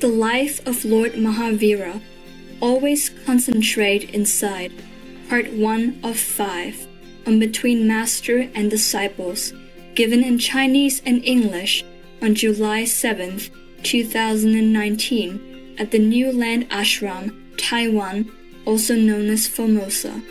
The Life of Lord Mahavira, Always Concentrate Inside, Part 1 of 5, on Between Master and Disciples, given in Chinese and English on July 7th, 2019, at the New Land Ashram, Taiwan, also known as Formosa.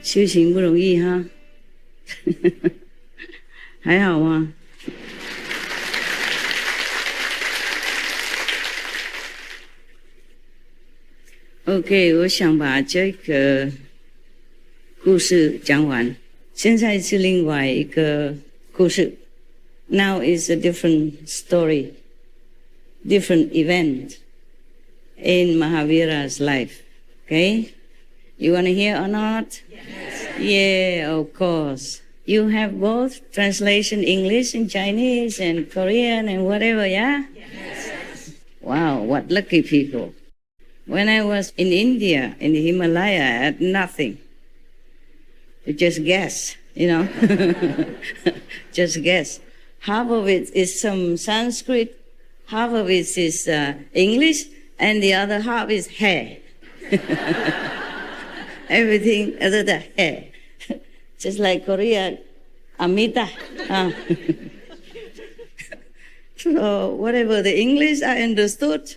修行不容易哈，还好吗？OK， 我想把这个故事讲完。现在是另外一个故事。Now is a different story, different event in Mahavira's life. Okay, you want to hear or not? Yeah, of course. You have both translation English and Chinese and Korean and whatever, yeah? Yes. Wow, what lucky people. When I was in India, in the Himalaya, I had nothing. You just guess, you know. Just guess. Half of it is some Sanskrit, half of it is English, and the other half is hair. Everything other than hair. Just like Korea, Amita. So whatever the English I understood,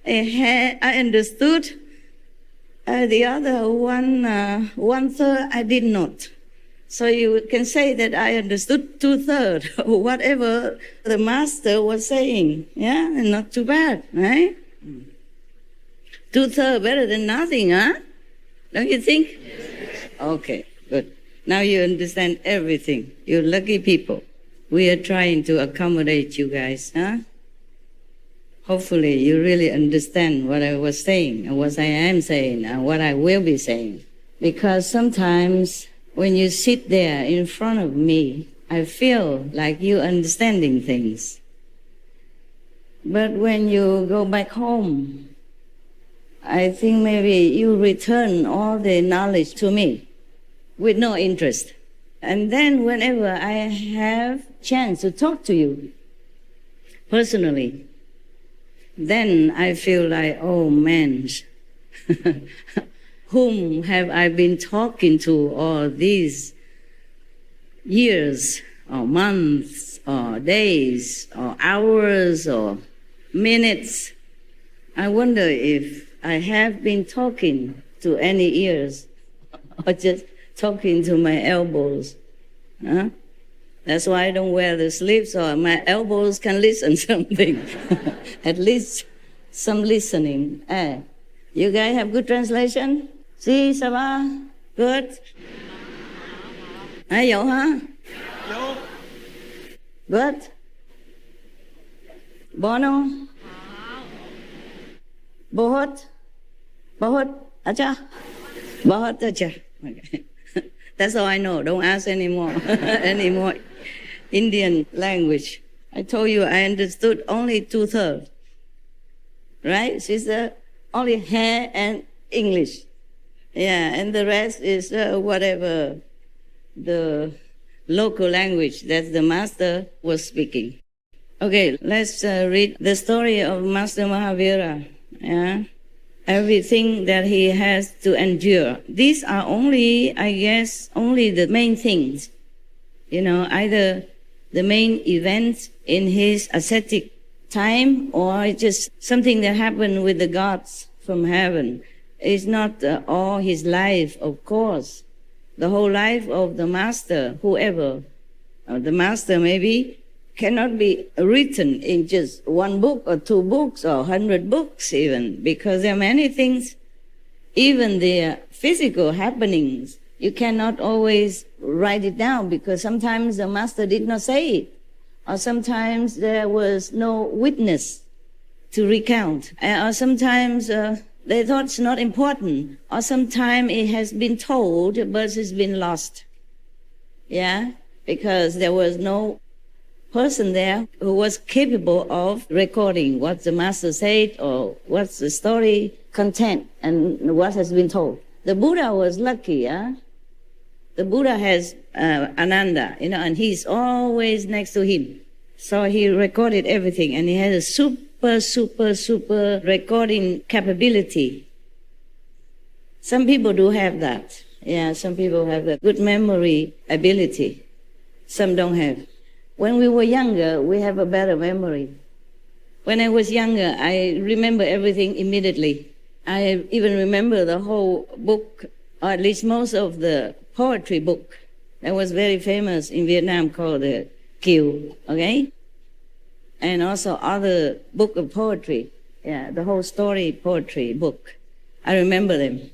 hair I understood, the other one third I did not. So you can say that I understood 2/3 of whatever the master was saying. Yeah, and not too bad, right? 2/3 better than nothing, huh? Don't you think? Yes. Okay, good. Now you understand everything. You're lucky people. We are trying to accommodate you guys, huh? Hopefully you really understand what I was saying, and what I am saying, and what I will be saying. Because sometimes when you sit there in front of me, I feel like you understanding things. But when you go back home, I think maybe you return all the knowledge to me with no interest. And then whenever I have chance to talk to you personally, then I feel like, oh man, whom have I been talking to all these years or months or days or hours or minutes? I wonder if I have been talking to any ears or just talking to my elbows. Huh? That's why I don't wear the sleeves, so my elbows can listen something. At least some listening. You guys have good translation? See, ça va? Good? Có hả? Good? Bono? Bahut? Acha? Bahut acha. Okay. That's all I know. Don't ask anymore. Any more Indian language. I told you I understood only 2/3. Right, sister? Only hair and English. Yeah, and the rest is whatever the local language that the master was speaking. Okay, let's read the story of Master Mahavira. Yeah, everything that he has to endure. These are only, I guess, only the main things. You know, either the main events in his ascetic time or just something that happened with the gods from heaven. It's not all his life, of course. The whole life of the master, whoever, the master maybe cannot be written in just one book or two books or 100 books even, because there are many things, even the physical happenings, you cannot always write it down because sometimes the master did not say it, or sometimes there was no witness to recount, or sometimes they thought it's not important, or sometimes it has been told but it's been lost. Yeah, because there was no person there who was capable of recording what the master said or what's the story content and what has been told. The Buddha was lucky, yeah? The Buddha has Ananda, and he's always next to him. So he recorded everything, and he has a super recording capability. Some people do have that. Yeah, some people have that good memory ability. Some don't have. When we were younger, we have a better memory. When I was younger, I remember everything immediately. I even remember the whole book, or at least most of the poetry book that was very famous in Vietnam called the Kiều, okay? And also other book of poetry, yeah, the whole story poetry book. I remember them.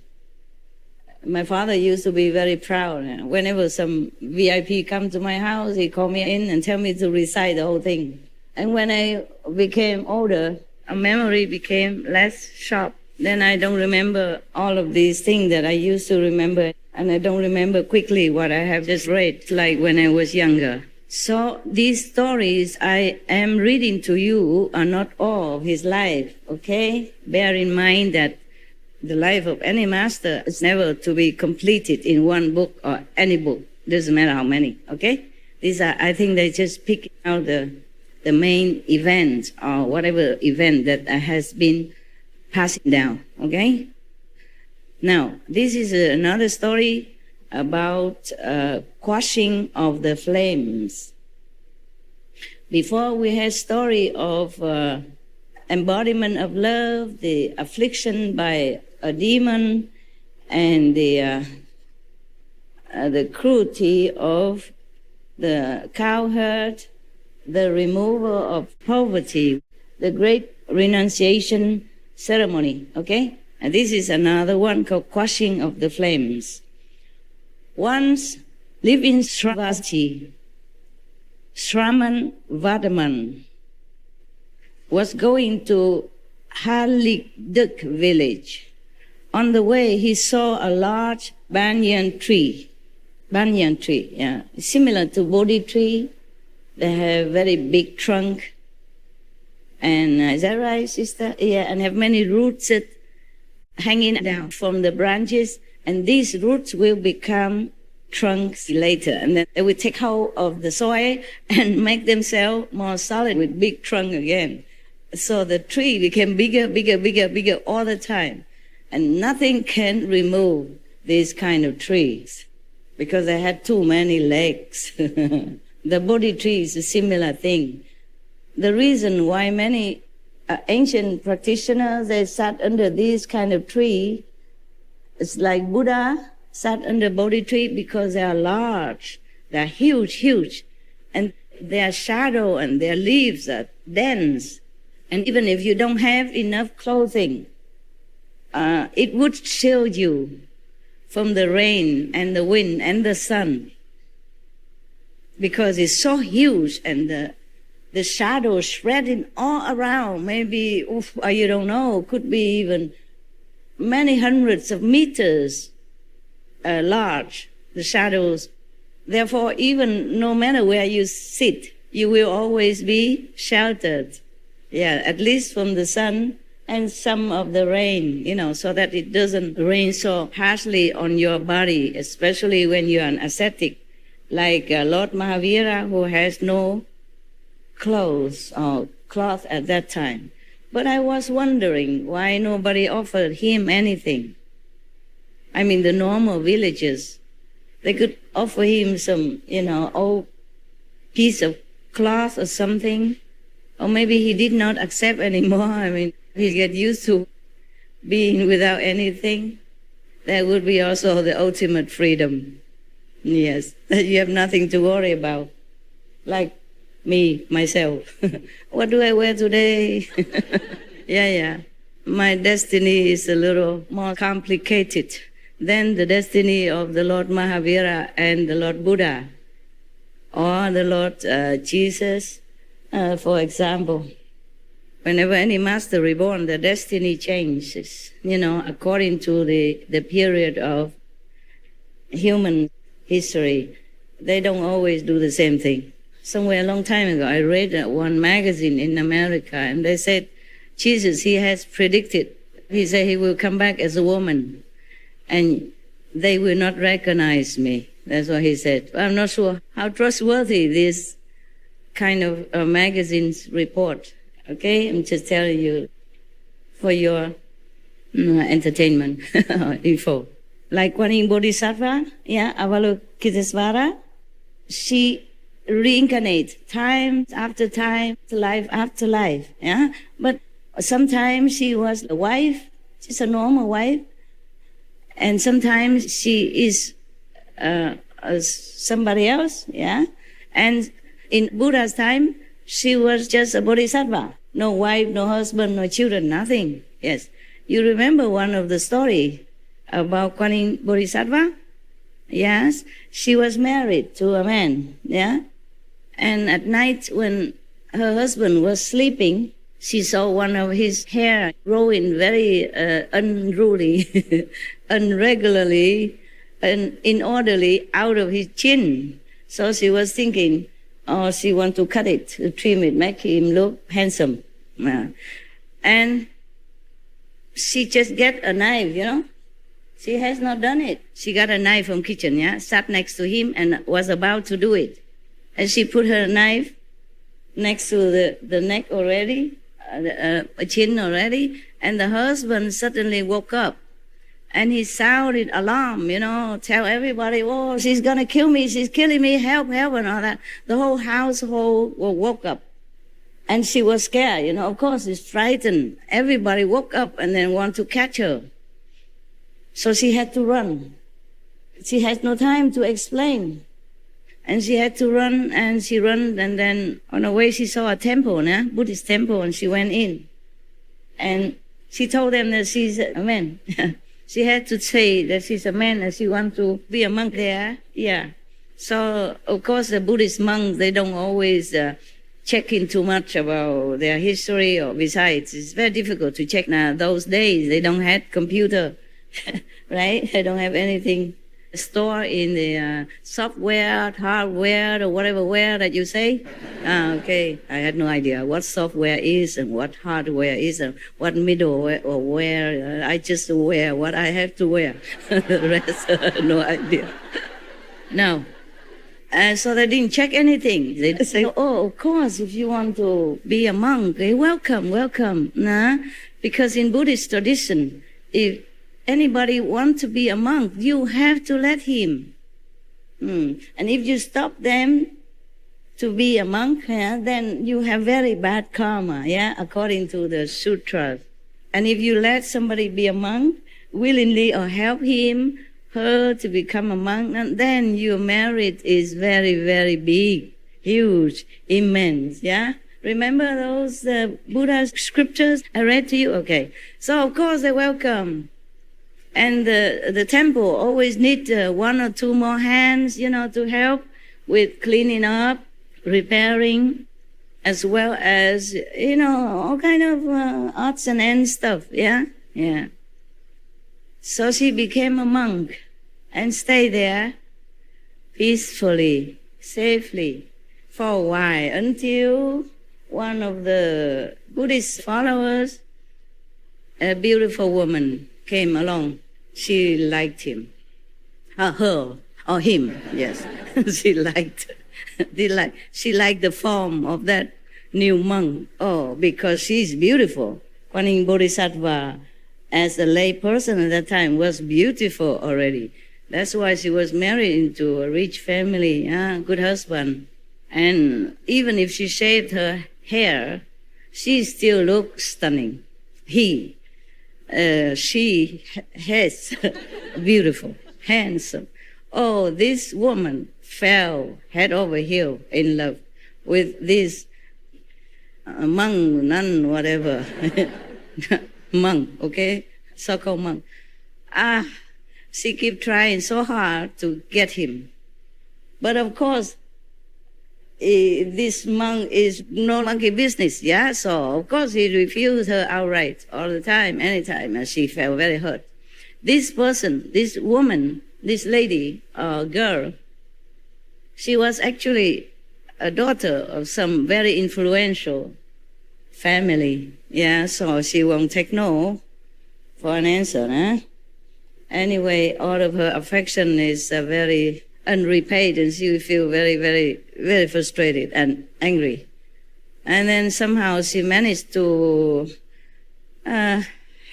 My father used to be very proud. Whenever some VIP come to my house, he called me in and tell me to recite the whole thing. And when I became older, my memory became less sharp. Then I don't remember all of these things that I used to remember, and I don't remember quickly what I have just read, like when I was younger. So these stories I am reading to you are not all of his life, okay? Bear in mind that the life of any master is never to be completed in one book or any book. Doesn't matter how many, okay? These are, I think they just pick out the main event or whatever event that has been passing down, okay? Now, this is another story about quashing of the flames. Before we had story of embodiment of love, the affliction by a demon, and the cruelty of the cowherd, the removal of poverty, the great renunciation ceremony, okay? And this is another one called quashing of the flames. Once lived in Sravasti, Shraman Vardaman was going to Halikduk village. On the way, he saw a large banyan tree, yeah, similar to Bodhi tree. They have very big trunk. And is that right, sister? Yeah, and have many roots hanging down from the branches. And these roots will become trunks later. And then they will take hold of the soil and make themselves more solid with big trunk again. So the tree became bigger all the time. And nothing can remove these kind of trees because they had too many legs. The Bodhi tree is a similar thing. The reason why many ancient practitioners, they sat under this kind of tree, it's like Buddha sat under Bodhi tree because they are large, they are huge, and their shadow and their leaves are dense. And even if you don't have enough clothing, it would shield you from the rain and the wind and the sun because it's so huge, and the shadow spreading all around, maybe, you don't know, could be even many hundreds of meters large, the shadows. Therefore, even no matter where you sit, you will always be sheltered, yeah, at least from the sun and some of the rain, so that it doesn't rain so harshly on your body, especially when you're an ascetic, like Lord Mahavira, who has no clothes or cloth at that time. But I was wondering why nobody offered him anything. I mean, the normal villagers, they could offer him some, old piece of cloth or something. Or maybe he did not accept anymore. I mean, he get used to being without anything. That would be also the ultimate freedom. Yes, that you have nothing to worry about. Like myself. What do I wear today? Yeah. My destiny is a little more complicated than the destiny of the Lord Mahavira and the Lord Buddha or the Lord Jesus, for example. Whenever any master reborn, the destiny changes, according to the period of human history. They don't always do the same thing. Somewhere a long time ago, I read one magazine in America, and they said, Jesus, he has predicted, he said he will come back as a woman, and they will not recognize me. That's what he said. I'm not sure how trustworthy this kind of magazine's report. Okay, I'm just telling you for your entertainment info. Like Kuan Bodhisattva, Avalokitesvara, she reincarnates time after time, life after life. Yeah, but sometimes she was a wife, she's a normal wife, and sometimes she is somebody else. Yeah, and in Buddha's time, she was just a bodhisattva. No wife, no husband, no children, nothing. Yes. You remember one of the story about Kuan Bodhisattva? Yes. She was married to a man. Yeah. And at night when her husband was sleeping, she saw one of his hair growing very unruly, unregularly, and inorderly out of his chin. So she was thinking, she want to cut it, to trim it, make him look handsome. And she just get a knife, She has not done it. She got a knife from kitchen, sat next to him and was about to do it. And she put her knife next to the neck already, chin already, and the husband suddenly woke up. And he sounded alarm, tell everybody, oh, she's going to kill me, she's killing me, help, and all that. The whole household woke up. And she was scared, of course, she's frightened. Everybody woke up and then want to catch her. So she had to run. She had no time to explain. And she had to run, and she ran, and then on the way she saw a temple, Buddhist temple, and she went in. And she told them that she's a man. She had to say that she's a man and she wants to be a monk there. Yeah. So, of course, the Buddhist monks, they don't always check in too much about their history, or besides, it's very difficult to check now. Those days, they don't have computer, right? They don't have anything stored in the software, hardware, or whatever ware that you say. Okay, I had no idea what software is and what hardware is and what middleware or where. I just wear what I have to wear. The rest, I had no idea. No. So they didn't check anything. They just say, oh, of course, if you want to be a monk, welcome. Nah? Because in Buddhist tradition, if anybody wants to be a monk, you have to let him. And if you stop them to be a monk, then you have very bad karma, according to the sutras. And if you let somebody be a monk willingly or help him, her to become a monk, and then your merit is very, very big, huge, immense, Remember those Buddha scriptures I read to you? Okay. So, of course, they're welcome. And the temple always need one or two more hands, to help with cleaning up, repairing, as well as, all kind of odds and ends stuff, Yeah. So she became a monk and stayed there peacefully, safely, for a while, until one of the Buddhist followers, a beautiful woman, came along. She liked him. Her or him, yes. She liked the form of that new monk. Oh, because she's beautiful. Kuan Bodhisattva, as a lay person at that time, was beautiful already. That's why she was married into a rich family, good husband. And even if she shaved her hair, she still looked stunning. She has beautiful, handsome. Oh, this woman fell head over heel in love. with this monk, nun, whatever, monk, okay, so-called monk. She keep trying so hard to get him. But of course, this monk is no monkey business, yeah? So of course he refused her outright all the time, anytime, and she felt very hurt. This person, this woman, this lady, girl, she was actually a daughter of some very influential family, yeah? So she won't take no for an answer, huh? Anyway, all of her affection is very unrepaid, and she will feel very, very, very frustrated and angry. And then somehow she managed to have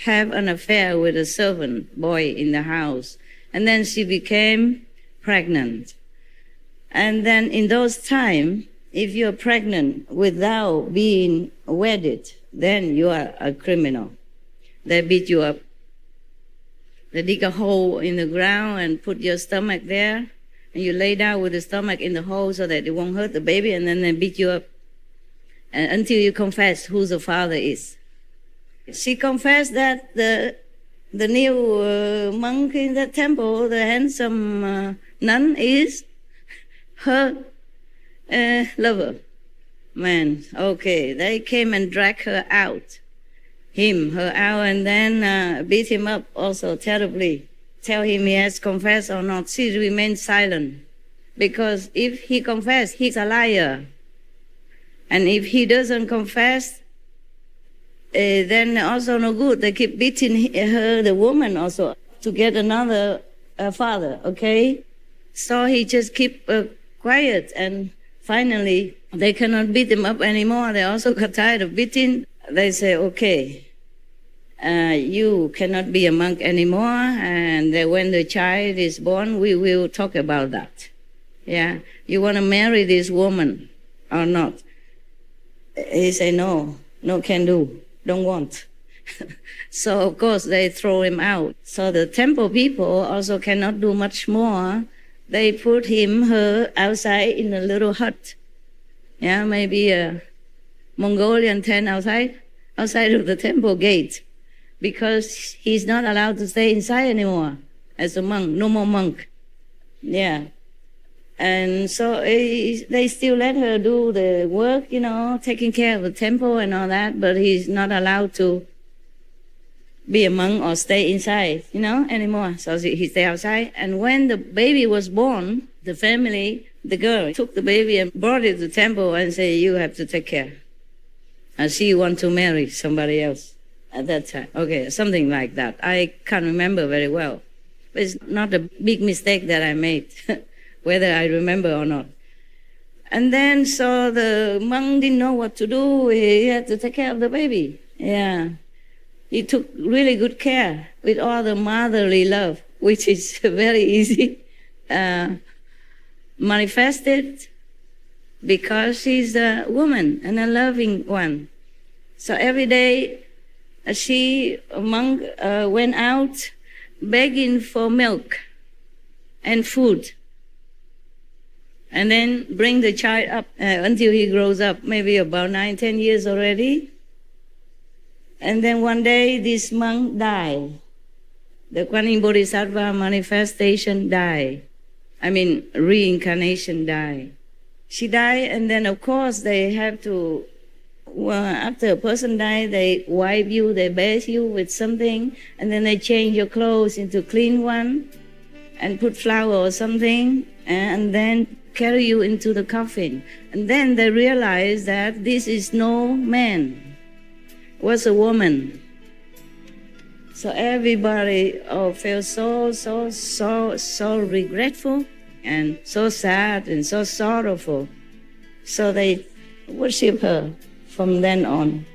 an affair with a servant boy in the house. And then she became pregnant. And then in those times, if you're pregnant without being wedded, then you are a criminal. They beat you up. They dig a hole in the ground and put your stomach there, and you lay down with the stomach in the hole so that it won't hurt the baby, and then they beat you up until you confess who the father is. She confessed that the new monk in the temple, the handsome nun, is her lover. Man, okay, they came and dragged her out. Her out, and then beat him up also terribly. Tell him he has confessed or not. She remained silent, because if he confessed, he's a liar. And if he doesn't confess, then also no good. They keep beating her, the woman also, to get another father, okay? So he just keep quiet, and finally they cannot beat him up anymore. They also got tired of beating. They say, okay, you cannot be a monk anymore, and when the child is born, we will talk about that. Yeah, you want to marry this woman or not? He said, no, can do, don't want. So of course they throw him out. So the temple people also cannot do much more. They put her outside in a little hut. Yeah, maybe a Mongolian tent outside of the temple gate, because he's not allowed to stay inside anymore as a monk, no more monk. Yeah. And so they still let her do the work, taking care of the temple and all that, but he's not allowed to be a monk or stay inside, anymore. So he stay outside. And when the baby was born, the family, the girl, took the baby and brought it to the temple and said, you have to take care. And she want to marry somebody else at that time. Okay, something like that. I can't remember very well. But it's not a big mistake that I made, whether I remember or not. And then, so the monk didn't know what to do. He had to take care of the baby. Yeah. He took really good care with all the motherly love, which is very easy manifested because she's a woman and a loving one. So every day a monk went out begging for milk and food, and then bring the child up until he grows up, maybe about 9-10 years already. And then one day this monk died. The Guanyin Bodhisattva manifestation died. Reincarnation died. She died, and then of course they have to, after a person dies, they wipe you, they bathe you with something, and then they change your clothes into clean one, and put flour or something, and then carry you into the coffin. And then they realize that this is no man, was a woman. So everybody felt so regretful and so sad and so sorrowful. So they worship her from then on.